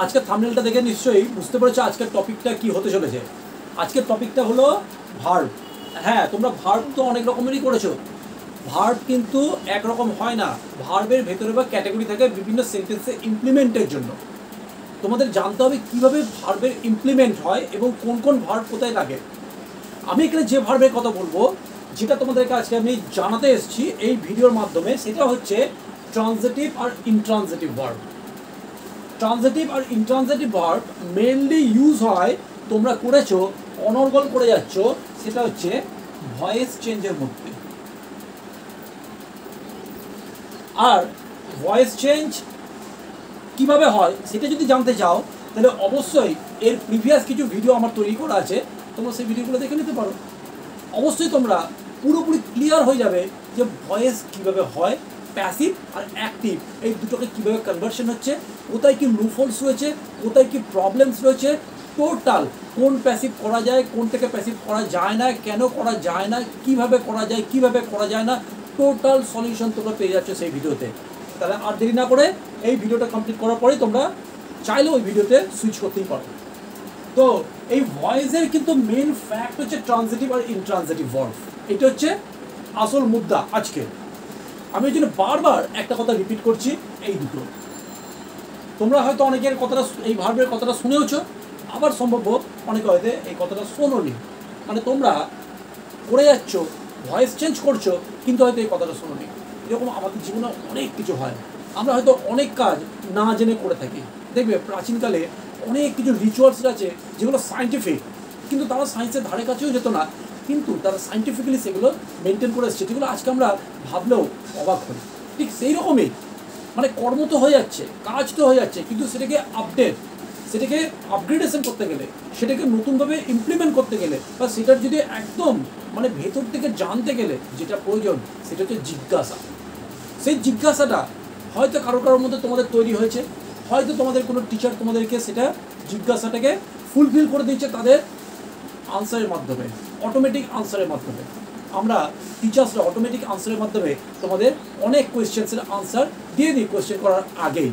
আজকের থাম্বনেলটা দেখে নিশ্চয়ই বুঝতে পেরেছো আজকের টপিকটা কি হতে চলেছে। আজকের টপিকটা হলো ভার্ব। হ্যাঁ, তোমরা ভার্ব তো অনেক রকমেরই করেছো। ভার্ব কিন্তু একরকম হয় না, ভার্বের ভেতরে বা ক্যাটাগরি থাকে বিভিন্ন সেন্টেন্সে ইমপ্লিমেন্টের জন্য। তোমাদের জানতে হবে কিভাবে ভার্বের ইমপ্লিমেন্ট হয় এবং কোন কোন ভার্ব কোথায় লাগে। আমি এখানে যে ভার্বের কথা বলবো, যেটা তোমাদেরকে আজকে আমি জানাতে এসেছি এই ভিডিওর মাধ্যমে, সেটা হচ্ছে ট্রানজিটিভ আর ইনট্রানজিটিভ ভার্ব। ট্রানজিটিভ আর ইনট্রানজিটিভ ভার্ব মেনলি ইউজ হয়, তোমরা করেছো, অনর্গল করে যাচ্ছ, সেটা হচ্ছে ভয়েস চেঞ্জের মধ্যে। আর ভয়েস চেঞ্জ কিভাবে হয় সেটা যদি জানতে চাও তাহলে অবশ্যই এর প্রিভিয়াস কিছু ভিডিও আমার তৈরি করা আছে, তোমরা সেই ভিডিওগুলো দেখে নিতে পারো। অবশ্যই তোমরা পুরোপুরি ক্লিয়ার হয়ে যাবে যে ভয়েস কীভাবে হয়, প্যাসিভ আর অ্যাক্টিভ এই দুটোকে কীভাবে কনভার্সন হচ্ছে, কোথায় কি লুফলস রয়েছে, কোথায় কি প্রবলেমস রয়েছে, টোটাল কোন প্যাসিভ করা যায়, কোন থেকে প্যাসিভ করা যায় না, কেন করা যায় না, কিভাবে করা যায়, কিভাবে করা যায় না, টোটাল সলিউশন তোমরা পেয়ে যাচ্ছ সেই ভিডিওতে। তাহলে আর দেরি না করে এই ভিডিওটা কমপ্লিট করার পরেই তোমরা চাইলে ওই ভিডিওতে সুইচ করতেই পারো। তো এই ভয়েসের কিন্তু মেন ফ্যাক্ট হচ্ছে ট্রানজিটিভ আর ইনট্রানজিটিভ ভার্ব। এটা হচ্ছে আসল মুদ্রা আজকে। আমি ওই জন্য বারবার একটা কথা রিপিট করছি, এই দুটো। তোমরা হয়তো অনেকের কথাটা, এই ভার্বের কথাটা শুনেওছো, আবার সম্ভব অনেকে হয়তো এই কথাটা শোনোনি। মানে তোমরা করে যাচ্ছ, ভয়েস চেঞ্জ করছো, কিন্তু হয়তো এই কথাটা শোনোনি। এরকম আমাদের জীবনে অনেক কিছু হয়, আমরা হয়তো অনেক কাজ না জেনে করে থাকি। দেখবে প্রাচীনকালে অনেক কিছু রিচুয়ালস আছে যেগুলো সায়েন্টিফিক, কিন্তু তারা সায়েন্সের ধারে কাছেও যেত না, কিন্তু তারা সায়েন্টিফিক্যালি সেগুলো মেনটেন করে এসছে, যেগুলো আজকে আমরা ভাবলেও অবাক হই। ঠিক সেই রকমই মানে কর্ম তো হয়ে যাচ্ছে, কাজ তো হয়ে যাচ্ছে, কিন্তু সেটাকে আপডেট, সেটাকে আপগ্রেডেশন করতে গেলে, সেটাকে নতুনভাবে ইমপ্লিমেন্ট করতে গেলে, বা সেটার যদি একদম মানে ভেতর থেকে জানতে গেলে যেটা প্রয়োজন সেটা হচ্ছে জিজ্ঞাসা। সেই জিজ্ঞাসাটা হয়তো কারোর মধ্যে তোমাদের তৈরি হয়েছে, হয়তো তোমাদের কোনো টিচার তোমাদেরকে সেটা জিজ্ঞাসাটাকে ফুলফিল করে দিচ্ছে তাদের আনসারের মাধ্যমে, অটোমেটিক আনসারের মাধ্যমে। আমরা টিচার্সরা অটোমেটিক আনসারের মাধ্যমে তোমাদের অনেক কোয়েশ্চেন্সের আনসার দিয়ে দিই কোয়েশ্চেন করার আগেই।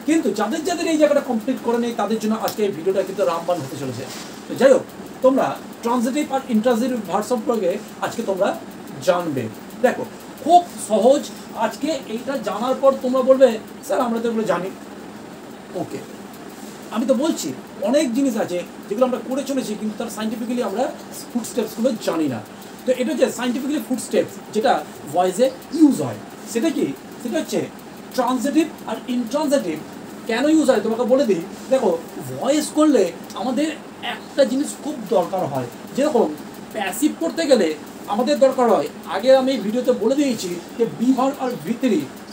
কিন্তু যাদের যাদের এই জায়গাটা কমপ্লিট করে নেই তাদের জন্য আজকে এই ভিডিওটা কিন্তু রামবান হতে চলেছে। তো যাই হোক, তোমরা ট্রানজিটিভ আর ইনট্রানজিটিভ ভার্ব সম্পর্কে আজকে তোমরা জানবে। দেখো খুব সহজ, আজকে এইটা জানার পর তোমরা বলবে স্যার আমরা তো এগুলো জানি। ওকে, আমি তো বলছি অনেক জিনিস আছে যেগুলো আমরা করে চলেছি, কিন্তু তার সাইন্টিফিক্যালি আমরা ফুড স্টেপসগুলো জানি না। তো এটা হচ্ছে সাইন্টিফিক্যালি ফুড স্টেপস যেটা ভয়েসে ইউজ হয়। সেটা কি? সেটা হচ্ছে ট্রানজিটিভ আর ইনট্রানজিটিভ। কেন ইউজ হয় তোমাকে বলে দিই। দেখো, ভয়েস করলে আমাদের একটা জিনিস খুব দরকার হয়, যেরকম প্যাসিভ করতে গেলে আমাদের দরকার হয়, আগে আমি ভিডিওতে বলে দিয়েছি যে বি ভার্ব আর ভি3,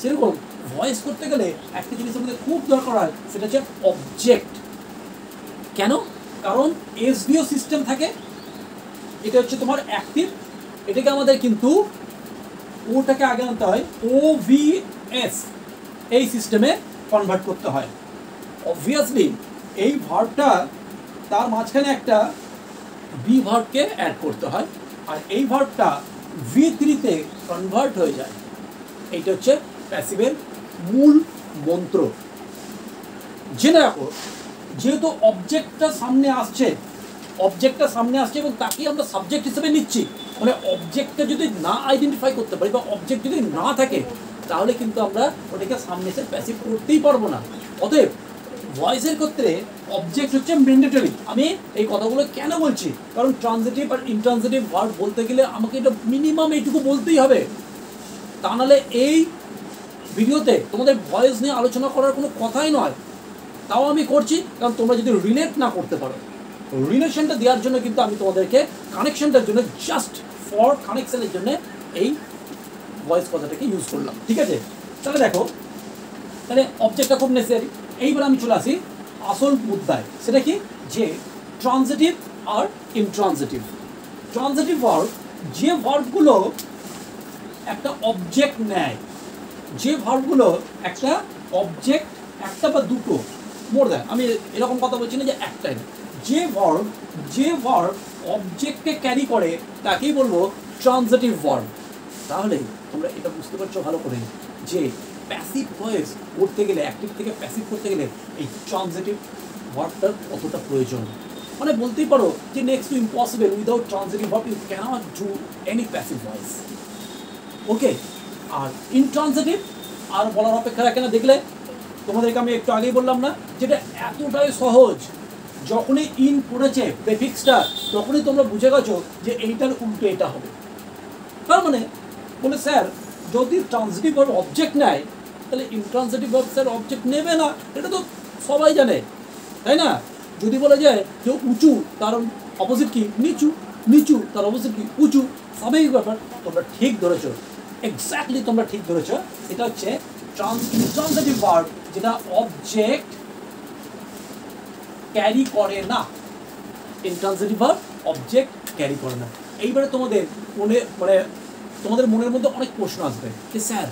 সেরকম ভয়েস করতে গেলে একটা জিনিস আমাদের খুব দরকার হয়, সেটা হচ্ছে অবজেক্ট। কেন? কারণ এসভিও সিস্টেম থাকে, এটা হচ্ছে তোমার অ্যাক্টিভ, এটাকে আমাদের কিন্তু ওটাকে আগে আনতে হয়, OVS এই সিস্টেমে কনভার্ট করতে হয়। অবভিয়াসলি এই ভার্বটা তার মাঝখানে একটা বি ভার্বকে অ্যাড করতে হয়, আর এই ভার্বটা ভি3তে কনভার্ট হয়ে যায়। এইটা হচ্ছে প্যাসিভের মূল মন্ত্র। জেনে রাখো, যেহেতু অবজেক্টটা সামনে আসছে এবং তাকে আমরা সাবজেক্ট হিসেবে নিচ্ছি, মানে অবজেক্টটা যদি না আইডেন্টিফাই করতে পারি বা অবজেক্ট যদি না থাকে, তাহলে কিন্তু আমরা ওটাকে সামনে এসে প্যাসিভ করতেই পারবো না। অতএব ভয়েসের ক্ষেত্রে অবজেক্ট হচ্ছে ম্যান্ডেটরি। আমি এই কথাগুলো কেন বলছি? কারণ ট্রানজিটিভ আর ইনট্রানজিটিভ ভার্ব বলতে গেলে আমাকে এটা মিনিমাম এইটুকু বলতেই হবে, তা নাহলে এই ভিডিওতে তোমাদের ভয়েস নিয়ে আলোচনা করার কোনো কথাই নয়। তাও আমি করছি কারণ তোমরা যদি রিলেট না করতে পারো, রিলেশনটা দেওয়ার জন্য কিন্তু আমি তোমাদেরকে কানেকশনটার জন্য, জাস্ট ফর কানেকশনের জন্য এই ভয়েস কথাটাকে ইউজ করলাম। ঠিক আছে, তাহলে দেখো, তাহলে অবজেক্টটা খুব নেসেসারি। এইবার আমি চলে আসি আসল মুদ্রায়। সেটা কি? যে ট্রানজিটিভ আর ইনট্রানজিটিভ। ট্রানজিটিভ ভার্ব, যে ভার্বগুলো একটা অবজেক্ট নেয়, যে ভার্বগুলো একটা অবজেক্ট, একটা বা দুটো, মোর দ্যান, আমি এরকম কথা বলছি না যে একটাই, যে ভার্ব অবজেক্টকে ক্যারি করে তাকেই বলবো ট্রানজিটিভ ভার্ব। তাহলে তোমরা এটা বুঝতে পারছো ভালো করে যে প্যাসিভ ভয়েস করতে গেলে, অ্যাক্টিভ থেকে প্যাসিভ করতে গেলে এই ট্রানজিটিভ ভার্বটার কতটা প্রয়োজন। মানে বলতেই পারো যে next to impossible, without transitive verb you cannot do any passive voice. Okay, আর ইনট্রানজিটিভ আর বলার অপেক্ষা রাখে না। দেখলে তোমাদেরকে আমি একটু আগেই বললাম না, যেটা এতটাই সহজ, যখনই ইন পড়েছে প্রেফিক্সটা তখনই তোমরা বুঝে গেছো যে এইটার উল্টো এটা হবে। তার মানে বলে স্যার যদি ট্রানজিটিভ ভার্ব অবজেক্ট নেয় তাহলে ইনট্রানজিটিভ ভার্ব স্যার অবজেক্ট নেবে না, এটা তো সবাই জানে, তাই না? যদি বলা যায় যে উঁচু তার অপোজিট কি নিচু, নিচু তার অপোজিট কি উঁচু, স্বাভাবিক ব্যাপার। তোমরা ঠিক ধরেছো, এক্স্যাক্টলি তোমরা ঠিক ধরেছো। এটা হচ্ছে ইনট্রানজিটিভ ভার্ব যেটা অবজেক্ট ক্যারি করে না। ইনট্রানজিটিভ ভার্ব অবজেক্ট ক্যারি করে না। এইবারে তোমাদের তোমাদের মনের মধ্যে অনেক প্রশ্ন আসবে যে স্যার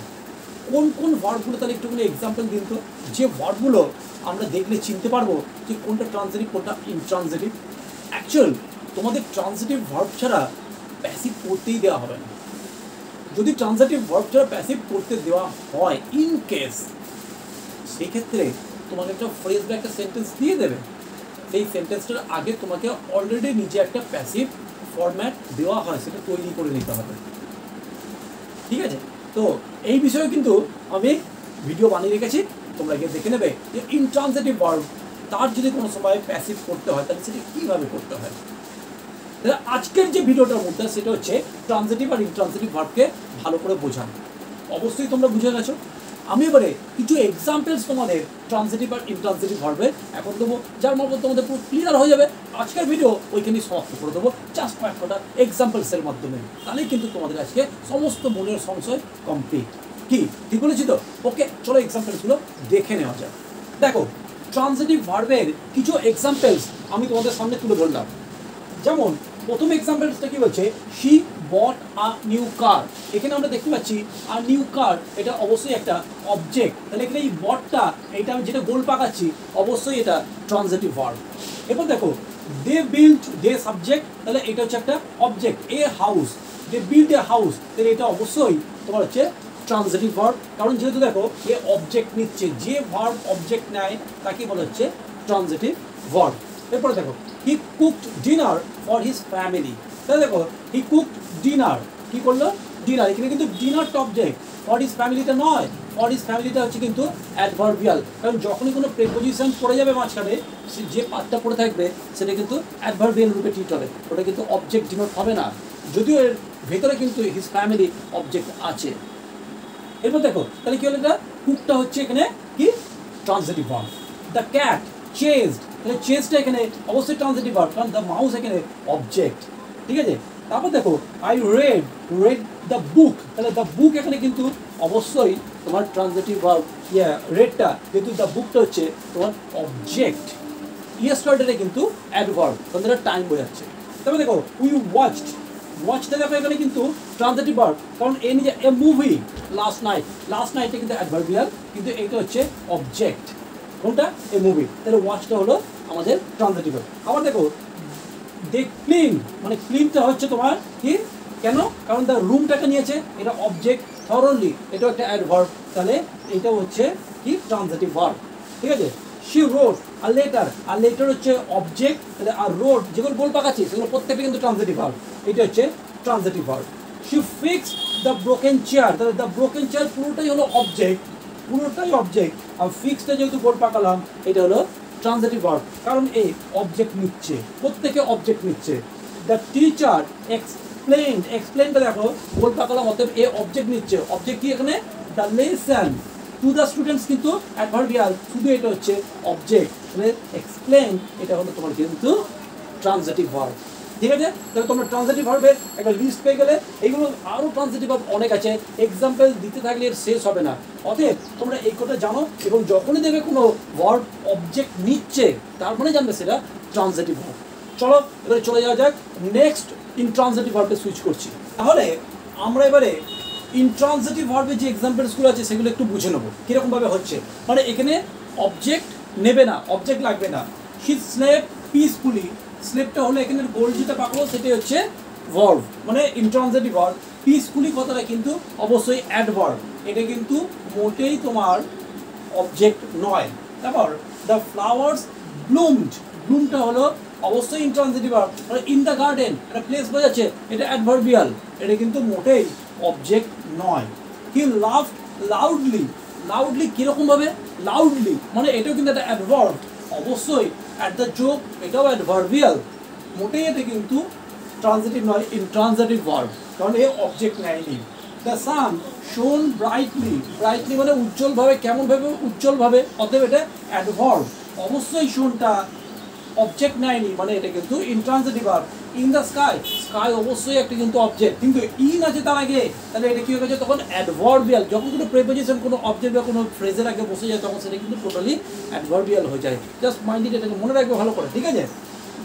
কোন কোন ভার্বগুলো, তাহলে একটুখানি এক্সাম্পল দিন তো, যে ভার্বগুলো আমরা দেখলে চিনতে পারবো যে কোনটা ট্রানজিটিভ কোনটা ইনট্রানজিটিভ। অ্যাকচুয়াল তোমাদের ট্রানজিটিভ ভার্ব ছাড়া প্যাসিভ করতেই দেওয়া হবে না। যদি ট্রানজিটিভ ভার্ব ছাড়া প্যাসিভ করতে দেওয়া হয় ইন কেস, সেক্ষেত্রে তোমাকে একটা ফ্রেজ বা একটা সেন্টেন্স দিয়ে দেবে। সেই সেন্টেন্সটার আগে তোমাকে অলরেডি নিচে একটা প্যাসিভ ফরম্যাট দেওয়া হয়, সেটা তৈরি করে নিতে হবে। ঠিক আছে, তো এই বিষয়ে কিন্তু আমি ভিডিও বানিয়ে রেখেছি, তোমরা গিয়ে দেখে নেবে যে ইনট্রানজিটিভ ভার্ব তার যদি কোনো সময় প্যাসিভ করতে হয় তাহলে সেটা কীভাবে করতে হয়। আজকের যে ভিডিওটার মধ্যে সেটা হচ্ছে ট্রানজিটিভ আর ইনট্রানজিটিভ ভার্বকে ভালো করে বোঝানো। অবশ্যই তোমরা বুঝে গেছো। আমি এবারে কিছু এক্সাম্পলস তোমাদের ট্রানজিটিভ আর ইনট্রানজিটিভ ভার্বের এখন দেবো, যার মাধ্যমে তোমাদের পুরো ক্লিয়ার হয়ে যাবে। আজকের ভিডিও ওইখানেই সমাপ্ত করে দেবো জাস্ট কয়েকটা এক্সাম্পলসের মাধ্যমে, তাহলেই কিন্তু তোমাদের আজকে সমস্ত মনের সংশয় কমপ্লিট। কি ঠিক বলেছি তো? ওকে, চলো এক্সাম্পলসগুলো দেখে নেওয়া যাক। দেখো, ট্রানজিটিভ ভার্বের কিছু এক্সাম্পলস আমি তোমাদের সামনে তুলে ধরলাম। যেমন প্রথম এক্সাম্পলসটা কি বলছে, she bot a new car. এখানে আমরা দেখতে পাচ্ছি আ নিউ কার, এটা অবশ্যই একটা অবজেক্ট। তাহলে এখানে এই বটটা, এটা আমি যেটা গোল পাকাচ্ছি, অবশ্যই এটা ট্রানজিটিভ ভার্ব। এরপর দেখো, দে বিল্ড, দে সাবজেক্ট, তাহলে এটা হচ্ছে একটা object. A house, they build a house, তাহলে এটা অবশ্যই তোমার হচ্ছে ট্রানজিটিভ ভার্ব। কারণ যেহেতু দেখো এ অবজেক্ট নিচ্ছে, যে ভার্ব অবজেক্ট নেয় তাকে বলা হচ্ছে ট্রানজিটিভ ভার্ব। এরপরে দেখো, he cooked dinner for his family. তাহলে দেখো হি কুকড ডিনার, কি করলো? ডিনার। এখানে কিন্তু ডিনারটা অবজেক্ট, ফর হিজ ফ্যামিলিটা নয়। ফর হিজ ফ্যামিলিটা হচ্ছে কিন্তু অ্যাডভার্বিয়াল। কারণ যখনই কোনো প্রেপোজিশন পড়ে যাবে মাঝখানে, যে পার্টটা পড়ে থাকবে সেটা কিন্তু অ্যাডভার্বিয়াল রূপে ট্রিট হবে, ওটা কিন্তু অবজেক্ট ডিনোট হবে না, যদিও এর ভেতরে কিন্তু হিজ ফ্যামিলি অবজেক্ট আছে। এরপর দেখো, তাহলে কি হলো? এটা কুকটা হচ্ছে এখানে কি transitive verb. The cat chased, তাহলে চেজটা এখানে অবশ্যই ট্রানজিটিভ ভার্ব, কারণ দ্য মাউস এখানে অবজেক্ট। ঠিক আছে, তারপর দেখো আই রেড দ্য বুক, তাহলে দ্য বুক এখানে কিন্তু অবশ্যই তোমার ট্রানজিটিভ ভার্ব। রেডটা কিন্তু দ্য বুকটা হচ্ছে তোমার অবজেক্ট। ইয়েস্টারডে কিন্তু অ্যাডভার্ব, কারণ এটা টাইম বোঝাচ্ছে। তারপর দেখো উই ওয়াচড, ওয়াচটা দেখো এখানে কিন্তু ট্রানজিটিভ ভার্ব, কারণ এ নিজে এ মুভি লাস্ট নাইট, লাস্ট নাইটে কিন্তু অ্যাডভার্বিয়াল, কিন্তু এইটা হচ্ছে অবজেক্ট। কোনটা? এ মুভি। তাহলে ওয়াচটা হলো আমাদের ট্রানজিটিভ ভার্ব। আবার দেখো দে ক্লিন, মানে ক্লিনটা হচ্ছে তোমার কি, কেন? কারণ দ্য রুমটাকে নিয়েছে, এটা অবজেক্ট। থরলি, এটাও একটা অ্যাডভার্ব, তাহলে এটাও হচ্ছে কি ট্রানজিটিভ ভার্ব। ঠিক আছে, শি রোড আর লেটার, আর লেটার হচ্ছে অবজেক্ট, তাহলে আর রোড যেগুলো গোল পাকাচ্ছি সেগুলো প্রত্যেকটা কিন্তু ট্রানজিটিভ ভার্ব, এটা হচ্ছে transitive verb. She fixed the broken chair, তাহলে দ্য ব্রোকেন চেয়ার পুরোটাই হলো অবজেক্ট, পুরোটাই অবজেক্ট। আর ফিক্সডটা যেহেতু গোল পাকালাম, এটা হলো ট্রানজিটিভ ভার্ব, কারণ এই অবজেক্ট নিচ্ছে, প্রত্যেকে অবজেক্ট নিচ্ছে। দ্য টিচার এক্সপ্লেইনড, এক্সপ্লেইনটা দেখো গোল পাকালাম, অতএব এ অবজেক্ট নিচ্ছে। অবজেক্ট কি এখানে? The lesson to the students কিন্তু অ্যাডভার্বিয়াল, শুধু এটা হচ্ছে অবজেক্ট। তাহলে এক্সপ্লেইন এটা হলো তোমার কিন্তু ট্রানজিটিভ ভার্ব। ঠিক আছে, তাহলে তোমরা ট্রানজিটিভ ভার্বের একটা লিস্ট পেয়ে গেলে। এইগুলো আরও ট্রানজিটিভ ভার্ব অনেক আছে, এক্সাম্পল দিতে থাকলে এর শেষ হবে না। অতএব তোমরা এই কথা জানো, এবং যখনই দেখবে কোনো ভার্ব অবজেক্ট নিচ্ছে তার মানে জানবে সেটা ট্রানজিটিভ ভার্ব। চলো এবারে চলে যাওয়া যাক নেক্সট ইনট্রানজিটিভ ভার্বে সুইচ করছি। তাহলে আমরা এবারে ইনট্রানজিটিভ ভার্বের যে এক্সাম্পলসগুলো আছে সেগুলো একটু বুঝে নেবো কীরকমভাবে হচ্ছে। মানে এখানে অবজেক্ট নেবে না, অবজেক্ট লাগবে না। হি স্লেপ পিসফুলি, স্লেপটা হলো এখানে গোল যেটা পাকলো সেটাই হচ্ছে ভার্ব, মানে ইনট্রানজিটিভ ভার্ব। পিসফুলি কথাটা কিন্তু অবশ্যই অ্যাডভার্ব, এটা কিন্তু মোটেই তোমার অবজেক্ট নয়। তারপর দ্য ফ্লাওয়ার্স ব্লুমড, ব্লুমটা হলো অবশ্যই ইন্ট্রানজিটিভ ভার্ব, মানে ইন দ্য গার্ডেন একটা প্লেস বোঝাচ্ছে, এটা অ্যাডভার্বিয়াল, এটা কিন্তু মোটেই অবজেক্ট নয়। হি লাভড লাউডলি, লাউডলি কীরকম ভাবে, লাউডলি মানে এটাও কিন্তু একটা অ্যাডভার্ব, অবশ্যই অ্যাট দ্য জোক এটাও অ্যাডভার্বিয়াল, মোটেই এটা কিন্তু ট্রানজিটিভ নয়, ইন্ট্রানজিটিভ ভার্ব, কারণ এ অবজেক্ট নেয়নি। দ্য সান শোন ব্রাইটলি, ব্রাইটলি মানে উজ্জ্বলভাবে, কেমনভাবে উজ্জ্বলভাবে, অতএব এটা অ্যাডভার্ব, অবশ্যই শোনটা অবজেক্ট নেয়নি, মানে এটা কিন্তু intransitive verb. In the sky, sky অবশ্যই একটা কিন্তু অবজেক্ট, কিন্তু ইন আছে তার আগে, তাহলে এটা কি হয়ে গেছে তখন অ্যাডভার্বিয়াল। যখন কোনো প্রিপোজিশন কোনো অবজেক্ট বা কোনো ফ্রেজের আগে বসে যায় তখন সেটা কিন্তু টোটালি অ্যাডভার্বিয়াল হয়ে যায়। জাস্ট মাইন্ড ইট, এটাকে মনে রাখবে ভালো করে, ঠিক আছে।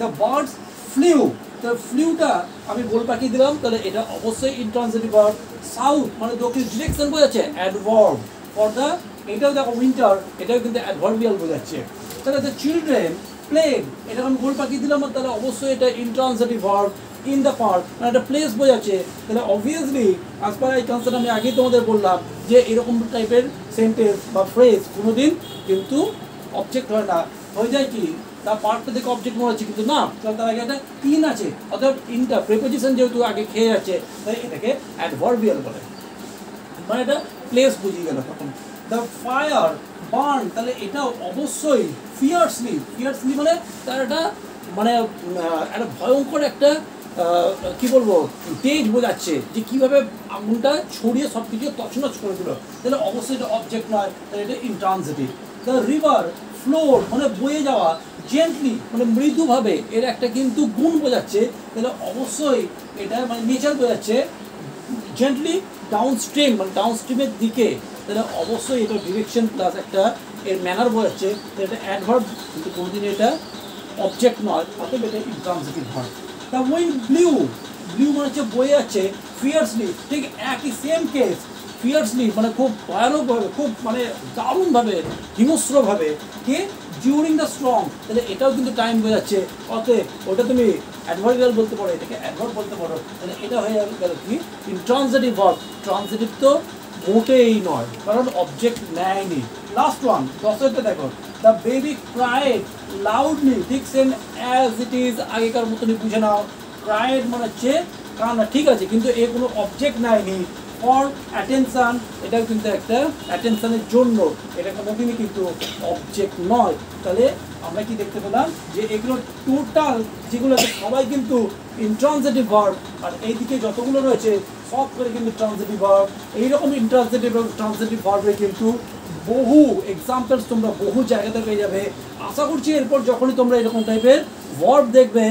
দ্য বার্ডস ফ্লিউ, তো ফ্লিউটা আমি গোল পাখি দিলাম, তাহলে এটা অবশ্যই ইন্ট্রানজিটিভ ভার্ব। সাউথ মানে দক্ষিণ, ডিরেকশন বোঝাচ্ছে, অ্যাডভার্ব। ফর দ্য, এটাও দেখো উইন্টার, এটাও কিন্তু অ্যাডভার্বিয়াল বোঝাচ্ছে। তাহলে দ্য চিলড্রেন প্লেড, এটা আমি গোল পাখি দিলাম, তাহলে অবশ্যই এটা intransitive verb. In the park মানে একটা প্লেস বোঝাচ্ছে, তাহলে অবভিয়াসলি অ্যাজ পার এই কনসেপ্ট আমি আগেই তোমাদের বললাম যে এরকম টাইপের সেন্টেন্স বা ফ্রেজ কোনোদিন কিন্তু অবজেক্ট হয় না, হয়ে যায় কি তার পার্টটা দেখে অবজেক্ট মনে হচ্ছে, কিন্তু না, কারণ তার আগে একটা ইন আছে, অর্থাৎ ইনটা প্রিপোজিশন যেহেতু আগে খেয়ে যাচ্ছে, তাই এটাকে অ্যাডভার্বিয়াল বলে, মানে এটা প্লেস বুঝিয়ে গেল তখন। দ্য ফায়ার বার্ন, তাহলে এটাও অবশ্যই ফিয়ার্সলি, ফিয়ার্সলি মানে তার একটা মানে একটা ভয়ঙ্কর একটা কি বলবো তেজ বোঝাচ্ছে, যে কীভাবে আগুনটা ছড়িয়ে সব কিছু তছনছ করে দিল, তাহলে অবশ্যই এটা অবজেক্ট নয়, তাহলে এটা ইন্ট্রানজিটিভ। দ্য রিভার ফ্লোর মানে বয়ে যাওয়া, জেন্টলি মানে মৃদুভাবে, এর একটা কিন্তু গুণ বোঝাচ্ছে, তাহলে অবশ্যই এটা মানে নেচার বোঝাচ্ছে। জেন্টলি ডাউন স্ট্রিম মানে ডাউন স্ট্রিমের দিকে, তাহলে অবশ্যই এটা ডিরেকশন প্লাস একটা এর ম্যানার বোঝাচ্ছে, এটা অ্যাডভার্ব, কিন্তু কোনোদিন এটা অবজেক্ট নয়, অতএব এটা intransitive verb. The wind blew, blew মানে হচ্ছে বয়ে যাচ্ছে, ফিয়ার্সলি ঠিক একই সেম কেস, ফিয়ার্সলি মানে খুব ভয়ানকভাবে, খুব মানে দারুণভাবে, হিংস্রভাবে, কি ডিউরিং দ্য স্ট্রং, তাহলে এটাও কিন্তু টাইম বোঝাচ্ছে, অতএব ওটা তুমি অ্যাডভার্বিয়াল বলতে পারো, এটাকে অ্যাডভার্ব বলতে পারো, তাহলে এটা হয়ে গেল কি ইন্ট্রানজিটিভ ভার্ব। ট্রানজিটিভ তো মোটেই নয়, কারণ অবজেক্ট নেয়নি। লাস্ট ওয়ান, দশেরটা দেখো, দ্য বেবি ক্রাইড লাউডলি, ঠিক সেম অ্যাজ ইট ইজ, আগেকার মতনই বুঝে নাও, ক্রাইড মানে হচ্ছে কান্না, ঠিক আছে, কিন্তু এ কোনো অবজেক্ট নেয়নি। ফর অ্যাটেনশান, এটাও কিন্তু একটা অ্যাটেনশানের জন্য, এটা কোনোদিনই কিন্তু অবজেক্ট নয়। তাহলে আমরা কি দেখতে পেলাম যে এগুলো টোটাল যেগুলো আছে সবাই কিন্তু ইন্ট্রানজিটিভ ভার্ব, আর এইদিকে যতগুলো রয়েছে সব করে কিন্তু ট্রানজিটিভ ভার্ব। এইরকম ইন্ট্রানজিটিভ এবং ট্রানজিটিভ ভার্বের কিন্তু বহু এক্সাম্পলস তোমরা বহু জায়গাতে পেয়ে যাবে। আশা করছি এরপর যখনই তোমরা এরকম টাইপের ভার্ব দেখবে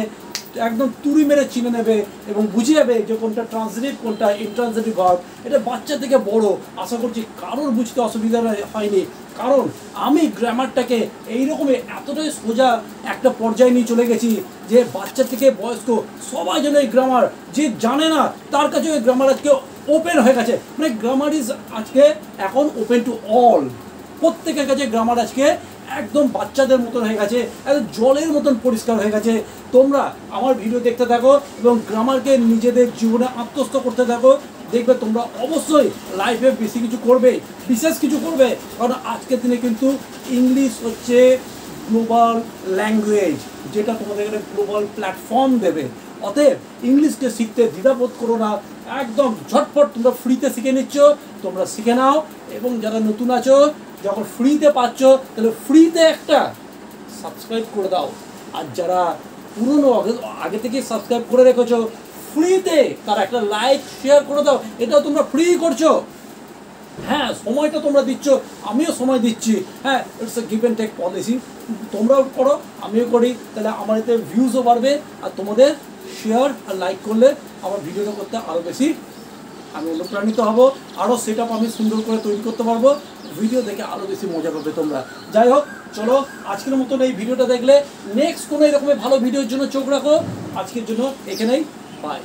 একদম তুড়ি মেরে চিনে নেবে এবং বুঝে যাবে যে কোনটা ট্রানজিটিভ কোনটা ইন্ট্রানজিটিভ ভার্ব। এটা বাচ্চা থেকে বড় আশা করছি কারোর বুঝতে অসুবিধা হয়নি, কারণ আমি গ্রামারটাকে এইরকমই এতটাই সোজা একটা পর্যায়ে নিয়ে চলে গেছি যে বাচ্চা থেকে বয়স্ক সবাই যেন এই গ্রামার, যে জানে না তার কাছে এই গ্রামার আজকে ওপেন হয়ে গেছে, মানে গ্রামার ইজ আজকে এখন ওপেন টু অল, প্রত্যেকের কাছে গ্রামার আজকে একদম বাচ্চাদের মতন হয়ে গেছে, একদম জলের মতন পরিষ্কার হয়ে গেছে। তোমরা আমার ভিডিও দেখতে থাকো এবং গ্রামারকে নিজেদের জীবনে আত্মস্থ করতে থাকো, দেখবে তোমরা অবশ্যই লাইফে বেশি কিছু করবে, বিশেষ কিছু করবে, কারণ আজকের দিনে কিন্তু ইংলিশ হচ্ছে গ্লোবাল ল্যাঙ্গুয়েজ, যেটা তোমাদের একটা গ্লোবাল প্ল্যাটফর্ম দেবে। অতএব ইংলিশকে শিখতে দ্বিধাবোধ করো না, একদম ঝটপট তোমরা ফ্রিতে শিখে নিচ্ছ, তোমরা শিখে নাও। এবং যারা নতুন আছো যখন ফ্রিতে পাচ্ছ তাহলে ফ্রিতে একটা সাবস্ক্রাইব করে দাও, আর যারা পুরনো আগে থেকে সাবস্ক্রাইব করে রেখেছো ফ্রিতে তারা একটা লাইক শেয়ার করে দাও, এটাও তোমরা ফ্রি করছো। হ্যাঁ, সময়টা তোমরা দিচ্ছ, আমিও সময় দিচ্ছি, হ্যাঁ, it's a give and take policy, তোমরাও করো আমিও করি, তাহলে আমার এতে ভিউজও বাড়বে, আর তোমাদের শেয়ার আর লাইক করলে আমার ভিডিওটা করতে আরও বেশি আমি অনুপ্রাণিত হব, আরও সেট আপ আমি সুন্দর করে তৈরি করতে পারবো, ভিডিও দেখে আরও বেশি মজা পাবে তোমরা। যাই হোক, চলো আজকের মতন এই ভিডিওটা দেখলে নেক্সট কোনো এরকমের ভালো ভিডিওর জন্য চোখ রাখো, আজকের জন্য এখানেই বাই।